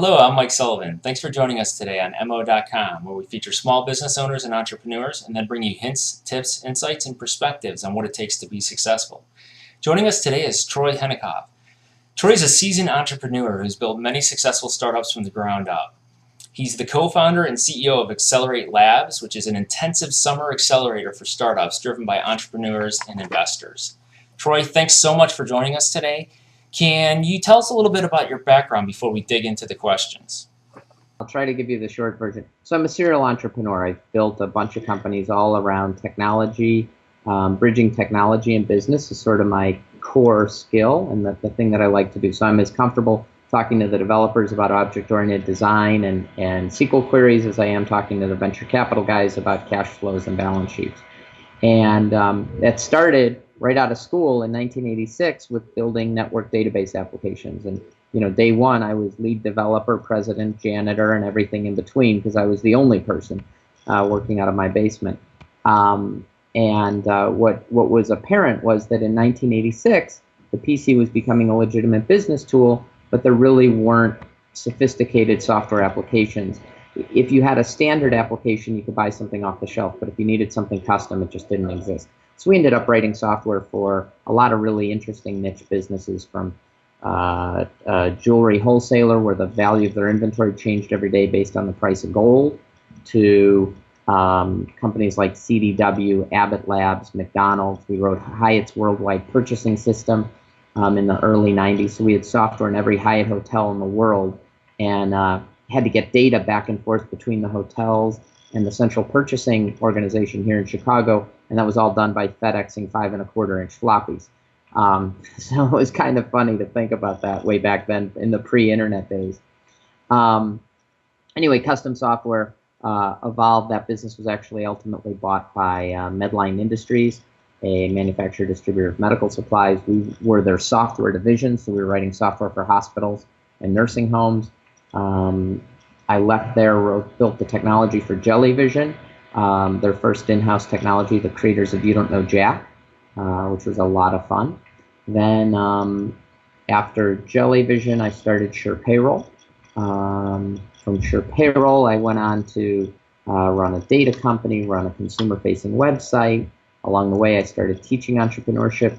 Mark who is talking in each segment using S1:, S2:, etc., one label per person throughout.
S1: Hello, I'm Mike Sullivan. Thanks for joining us today on mo.com, where we feature small business owners and entrepreneurs and then bring you hints, tips, insights, and perspectives on what it takes to be successful. Joining us today is Troy Henikoff. Troy is a seasoned entrepreneur who's built many successful startups from the ground up. He's the co-founder and CEO of Excelerate Labs, which is an intensive summer accelerator for startups driven by entrepreneurs and investors. Troy, thanks so much for joining us today. Can you tell us a little bit about your background before we dig into the questions?
S2: I'll try to give you the short version. So I'm a serial entrepreneur. I've built a bunch of companies all around technology. Bridging technology and business is sort of my core skill and the thing that I like to do. So I'm as comfortable talking to the developers about object-oriented design and SQL queries as I am talking to the venture capital guys about cash flows and balance sheets. And that started right out of school in 1986 with building network database applications. And day one, I was lead developer, president, janitor, and everything in between because I was the only person working out of my basement. What was apparent was that in 1986, the PC was becoming a legitimate business tool, but there really weren't sophisticated software applications. If you had a standard application, you could buy something off the shelf, but if you needed something custom, it just didn't exist. So we ended up writing software for a lot of really interesting niche businesses, from a jewelry wholesaler where the value of their inventory changed every day based on the price of gold, to companies like CDW, Abbott Labs, McDonald's. We wrote Hyatt's worldwide purchasing system in the early 90s. So we had software in every Hyatt hotel in the world, and had to get data back and forth between the hotels and the central purchasing organization here in Chicago, and that was all done by FedExing 5 1/4-inch floppies. So it was kind of funny to think about that way back then in the pre-internet days. Anyway, custom software evolved. That business was actually ultimately bought by Medline Industries, a manufacturer distributor of medical supplies. We were their software division, so we were writing software for hospitals and nursing homes. I left there, built the technology for Jellyvision, their first in-house technology, the creators of You Don't Know Jack, which was a lot of fun. Then after Jellyvision, I started Sure Payroll. From Sure Payroll, I went on to run a data company, run a consumer-facing website. Along the way, I started teaching entrepreneurship,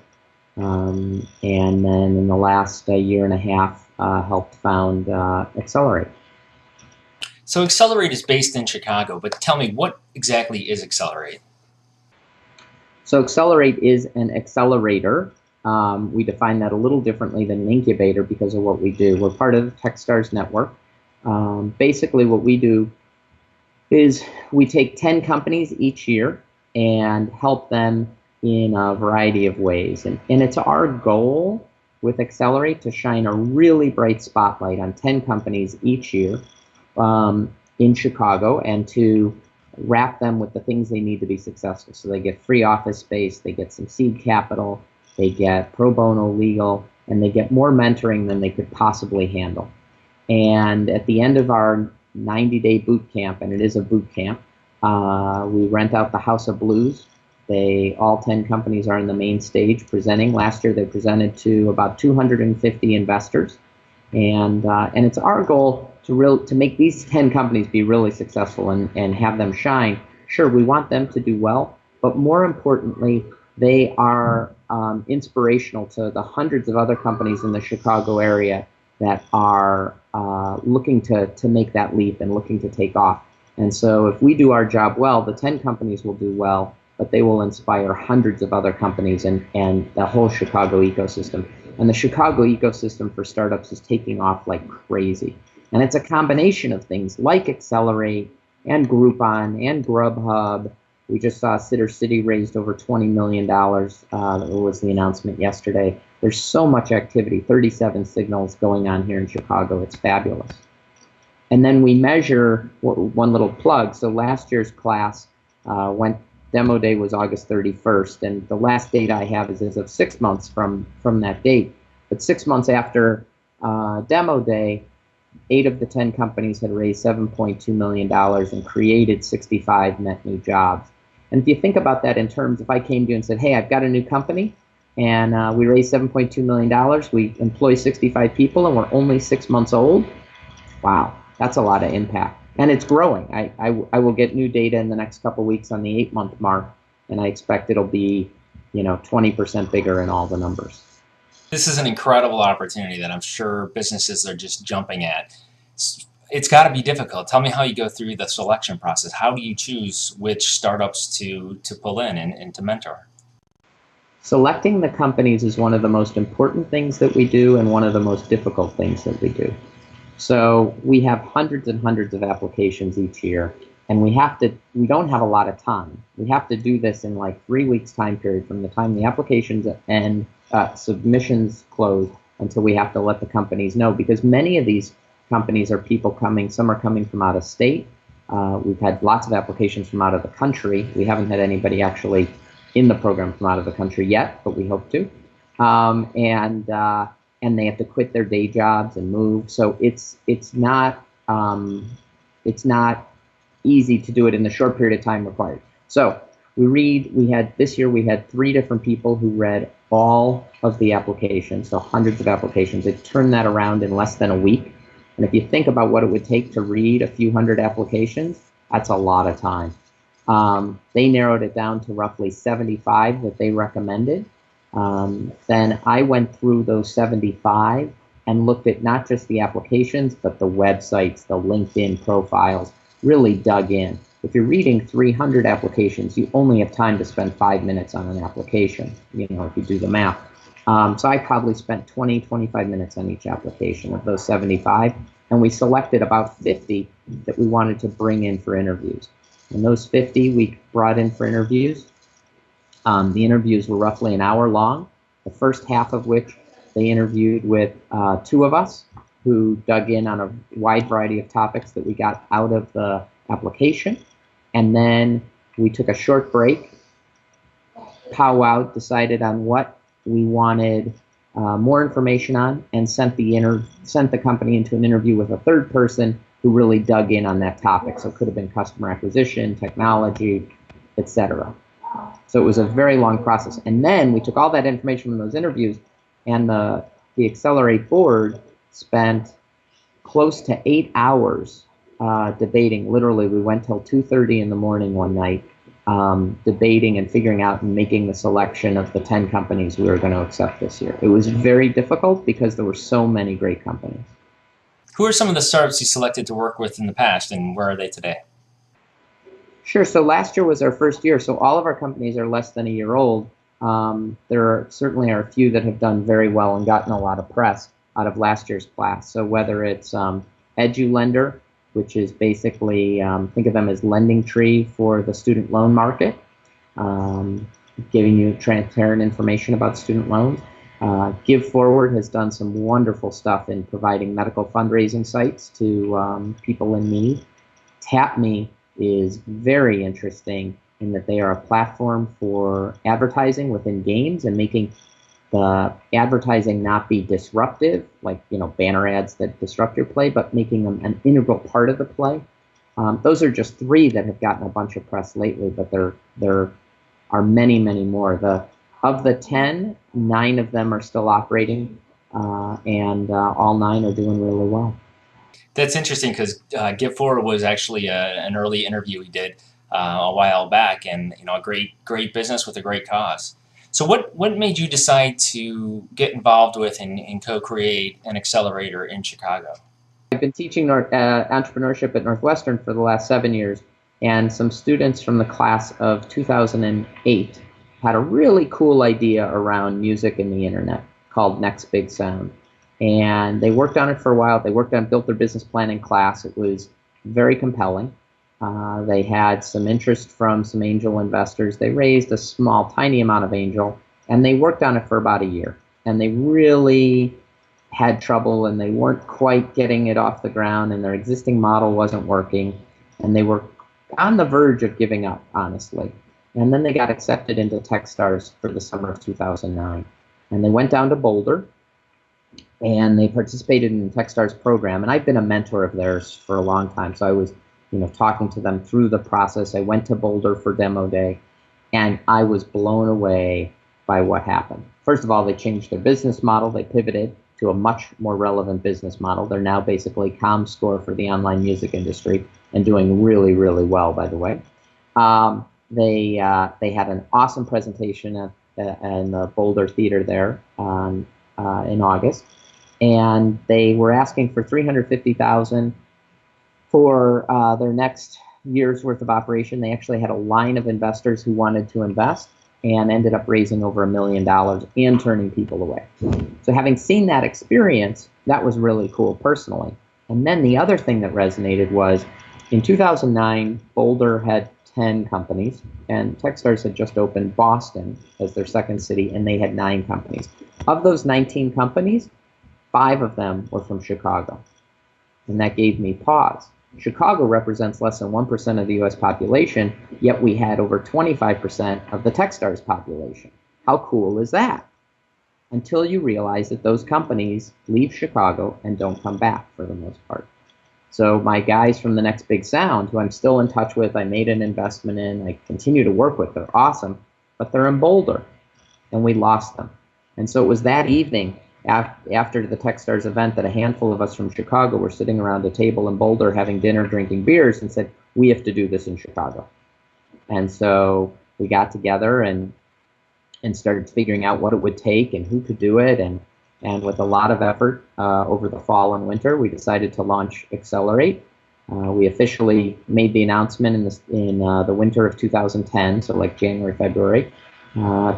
S2: and then in the last year and a half, helped found Excelerate.
S1: So Excelerate is based in Chicago, but tell me, what exactly is Excelerate?
S2: So Excelerate is an accelerator. We define that a little differently than an incubator because of what we do. We're part of the Techstars network. Basically what we do is we take 10 companies each year and help them in a variety of ways. And it's our goal with Excelerate to shine a really bright spotlight on 10 companies each year in Chicago, and to wrap them with the things they need to be successful. So they get free office space, they get some seed capital, they get pro bono legal, and they get more mentoring than they could possibly handle. And at the end of our 90-day boot camp, and it is a boot camp, we rent out the House of Blues. All 10 companies are on the main stage presenting. Last year they presented to about 250 investors. And it's our goal to make these 10 companies be really successful and have them shine. Sure, we want them to do well, but more importantly, they are inspirational to the hundreds of other companies in the Chicago area that are looking to make that leap and looking to take off. And so if we do our job well, the 10 companies will do well, but they will inspire hundreds of other companies and the whole Chicago ecosystem. And the Chicago ecosystem for startups is taking off like crazy. And it's a combination of things like Excelerate and Groupon and Grubhub. We just saw Sitter City raised over $20 million. That was the announcement yesterday. There's so much activity, 37 signals going on here in Chicago. It's fabulous. And then we measure, one little plug. So last year's class demo day was August 31st, and the last data I have is as of 6 months from that date. But 6 months after demo day, 8 of the 10 companies had raised $7.2 million and created 65 net new jobs. And if you think about that in terms, if I came to you and said, hey, I've got a new company, and we raised $7.2 million, we employ 65 people, and we're only 6 months old, Wow, that's a lot of impact. And it's growing. I will get new data in the next couple of weeks on the 8-month mark, and I expect it'll be, 20% bigger in all the numbers.
S1: This is an incredible opportunity that I'm sure businesses are just jumping at. It's got to be difficult. Tell me how you go through the selection process. How do you choose which startups to pull in and to mentor?
S2: Selecting the companies is one of the most important things that we do and one of the most difficult things that we do. So we have hundreds and hundreds of applications each year, and we don't have a lot of time. We have to do this in like 3 weeks time period from the time the applications and submissions close until we have to let the companies know, because many of these companies are people coming, some are coming from out of state. We've had lots of applications from out of the country. We haven't had anybody actually in the program from out of the country yet, but we hope to. And they have to quit their day jobs and move. So it's not easy to do it in the short period of time required. So this year we had 3 different people who read all of the applications, so hundreds of applications. They turned that around in less than a week. And if you think about what it would take to read a few hundred applications, that's a lot of time. They narrowed it down to roughly 75 that they recommended. Then I went through those 75 and looked at not just the applications, but the websites, the LinkedIn profiles, really dug in. If you're reading 300 applications, you only have time to spend 5 minutes on an application, if you do the math. So I probably spent 20, 25 minutes on each application of those 75, and we selected about 50 that we wanted to bring in for interviews. And those 50 we brought in for interviews. The interviews were roughly an hour long, the first half of which they interviewed with 2 of us who dug in on a wide variety of topics that we got out of the application. And then we took a short break, powwowed, decided on what we wanted more information on, and sent the company into an interview with a third person who really dug in on that topic. So it could have been customer acquisition, technology, etc. So it was a very long process. And then we took all that information from those interviews, and the Excelerate board spent close to 8 hours debating. Literally, we went till 2:30 in the morning one night, debating and figuring out and making the selection of the 10 companies we were going to accept this year. It was very difficult because there were so many great companies.
S1: Who are some of the startups you selected to work with in the past, and where are they today?
S2: Sure. So last year was our first year, so all of our companies are less than a year old. There certainly are a few that have done very well and gotten a lot of press out of last year's class. So whether it's EduLender, which is basically, think of them as Lending Tree for the student loan market, giving you transparent information about student loans. Give Forward has done some wonderful stuff in providing medical fundraising sites to people in need. TapMe is very interesting in that they are a platform for advertising within games and making the advertising not be disruptive, like banner ads that disrupt your play, but making them an integral part of the play. Those are just 3 that have gotten a bunch of press lately, but there are many, many more. Of the 10, 9 of them are still operating, and all 9 are doing really well.
S1: That's interesting because Give Forward was actually an early interview we did a while back, and a great business with a great cause. So what made you decide to get involved with and co-create an accelerator in Chicago?
S2: I've been teaching entrepreneurship at Northwestern for the last 7 years, and some students from the class of 2008 had a really cool idea around music and the internet called Next Big Sound. And they worked on it for a while. They built their business plan in class. It was very compelling. They had some interest from some angel investors. They raised a small, tiny amount of angel, and they worked on it for about a year. And they really had trouble, and they weren't quite getting it off the ground, and their existing model wasn't working, and they were on the verge of giving up, honestly. And then they got accepted into Techstars for the summer of 2009. And they went down to Boulder, and they participated in the Techstars program. And I've been a mentor of theirs for a long time, so I was talking to them through the process. I went to Boulder for demo day, and I was blown away by what happened. First of all, they changed their business model. They pivoted to a much more relevant business model. They're now basically ComScore for the online music industry and doing really, really well, by the way. They had an awesome presentation in the Boulder Theater there in August, and they were asking for $350,000 for their next year's worth of operation. They actually had a line of investors who wanted to invest and ended up raising over $1 million and turning people away. So having seen that experience, that was really cool personally. And then the other thing that resonated was in 2009, Boulder had 10 companies, and Techstars had just opened Boston as their second city, and they had 9 companies. Of those 19 companies, 5 of them were from Chicago. And that gave me pause. Chicago represents less than 1% of the US population, yet we had over 25% of the Techstars population. How cool is that? Until you realize that those companies leave Chicago and don't come back for the most part. So my guys from the Next Big Sound, who I'm still in touch with, I made an investment in, I continue to work with, they're awesome, but they're in Boulder, and we lost them. And so it was that evening after the Techstars event that a handful of us from Chicago were sitting around a table in Boulder having dinner, drinking beers, and said, we have to do this in Chicago. And so we got together and started figuring out what it would take and who could do it. And with a lot of effort over the fall and winter, we decided to launch Excelerate. We officially made the announcement in the winter of 2010, so like January, February.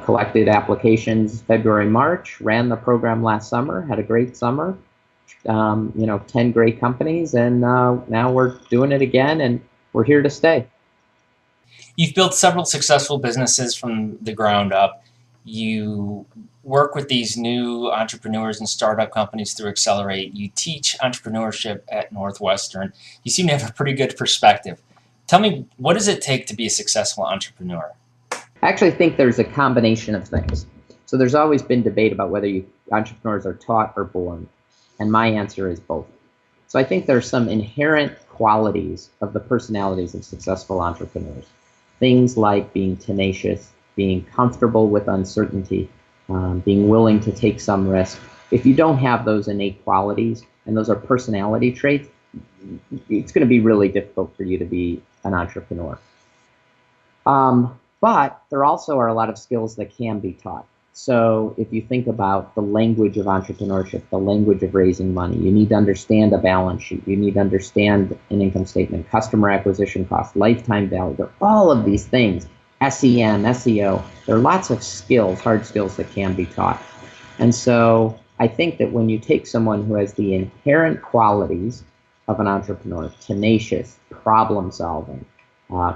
S2: Collected applications February, March, ran the program last summer, had a great summer, 10 great companies, and now we're doing it again, and we're here to stay.
S1: You've built several successful businesses from the ground up. You work with these new entrepreneurs and startup companies through Excelerate. You teach entrepreneurship at Northwestern. You seem to have a pretty good perspective. Tell me, what does it take to be a successful entrepreneur?
S2: I actually think there's a combination of things. So there's always been debate about whether entrepreneurs are taught or born, and my answer is both. So I think there's some inherent qualities of the personalities of successful entrepreneurs. Things like being tenacious, being comfortable with uncertainty, being willing to take some risk. If you don't have those innate qualities, and those are personality traits, it's going to be really difficult for you to be an entrepreneur. But there also are a lot of skills that can be taught. So if you think about the language of entrepreneurship, the language of raising money, you need to understand a balance sheet. You need to understand an income statement, customer acquisition cost, lifetime value. There are all of these things, SEM, SEO. There are lots of skills, hard skills that can be taught. And so I think that when you take someone who has the inherent qualities of an entrepreneur, tenacious, problem solving,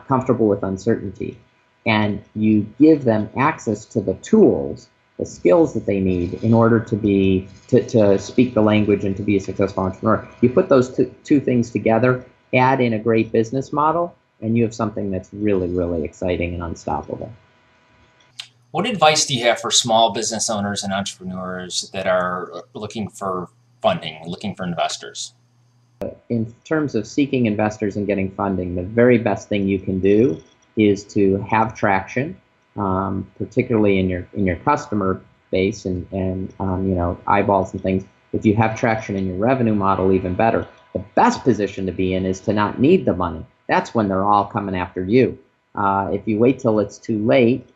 S2: comfortable with uncertainty, and you give them access to the tools, the skills that they need in order to speak the language and to be a successful entrepreneur. You put those two things together, add in a great business model, and you have something that's really, really exciting and unstoppable.
S1: What advice do you have for small business owners and entrepreneurs that are looking for funding, looking for investors?
S2: In terms of seeking investors and getting funding, the very best thing you can do is to have traction, particularly in your customer base and eyeballs and things. If you have traction in your revenue model, even better. The best position to be in is to not need the money. That's when they're all coming after you. If you wait till it's too late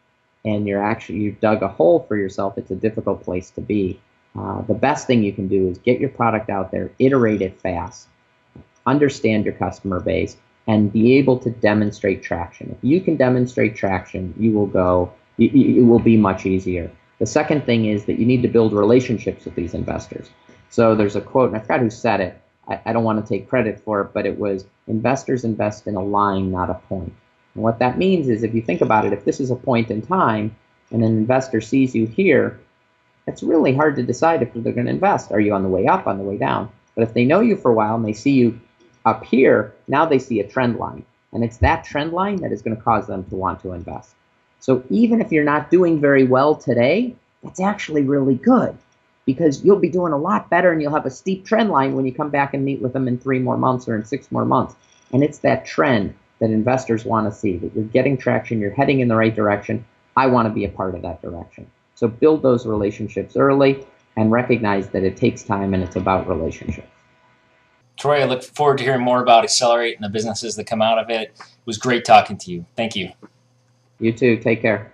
S2: and you've dug a hole for yourself, it's a difficult place to be. The best thing you can do is get your product out there, iterate it fast, understand your customer base, and be able to demonstrate traction. If you can demonstrate traction, it will be much easier. The second thing is that you need to build relationships with these investors. So there's a quote, and I forgot who said it. I don't want to take credit for it, but it was, investors invest in a line, not a point. And what that means is, if you think about it, if this is a point in time and an investor sees you here, it's really hard to decide if they're going to invest. Are you on the way up, on the way down? But if they know you for a while and they see you up here, now they see a trend line. And it's that trend line that is going to cause them to want to invest. So even if you're not doing very well today, that's actually really good, because you'll be doing a lot better and you'll have a steep trend line when you come back and meet with them in 3 more months or in 6 more months. And it's that trend that investors want to see, that you're getting traction, you're heading in the right direction. I want to be a part of that direction. So build those relationships early and recognize that it takes time and it's about relationships.
S1: Troy, I look forward to hearing more about Excelerate and the businesses that come out of it. It was great talking to you. Thank you.
S2: You too. Take care.